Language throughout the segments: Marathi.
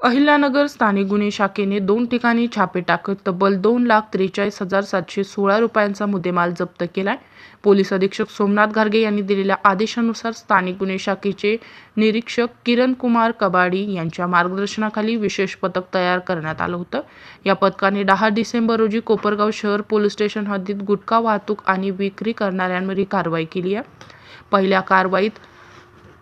अहिल्यानगर स्थानिक गुन्हे शाखेने 2 ठिकाणी छापे टाकत तब्बल 2,43,716 रुपयांचा मुद्देमाल जप्त केलाय। पोलीस अधीक्षक सोमनाथ घारगे यांनी दिलेल्या आदेशानुसार स्थानिक गुन्हे शाखेचे निरीक्षक किरण कुमार कबाडी यांच्या मार्गदर्शनाखाली विशेष पथक तयार करण्यात आलं होतं। या पथकाने 10 डिसेंबर रोजी कोपरगाव शहर पोलीस स्टेशन हद्दीत गुटखा वाहतूक आणि विक्री करणाऱ्यांवर कारवाई केली आहे। पहिल्या कारवाईत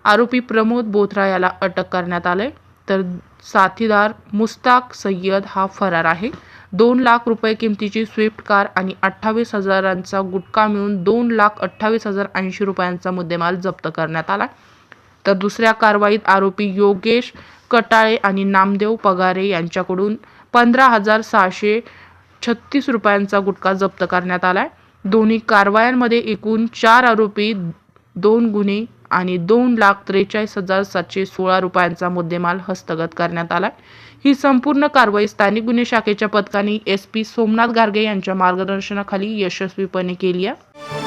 आरोपी प्रमोद बोथरा याला अटक करण्यात आले, तर साथीदार मुस्ताक सय्यद हा फरार आहे। 2 लाख रुपये किमतीची स्विफ्ट कार आणि 28,000चा गुटखा मिळून 2,28,080 रुपयांचा मुद्देमाल जप्त करण्यात आला। तर दुसऱ्या कारवाईत आरोपी योगेश कटाळे आणि नामदेव पगारे यांच्याकडून 15,636 रुपयांचा गुटखा जप्त करण्यात आलाय। दोन्ही कारवायांमध्ये एकूण 4 आरोपी, 2 गुन्हे आणि 2,43,716 रुपयांचा मुद्देमाल हस्तगत करण्यात आला। ही संपूर्ण कारवाई स्थानिक गुन्हे शाखेच्या पथकाने SP सोमनाथ घारगे यांच्या मार्गदर्शनाखाली यशस्वीपणे केली आहे।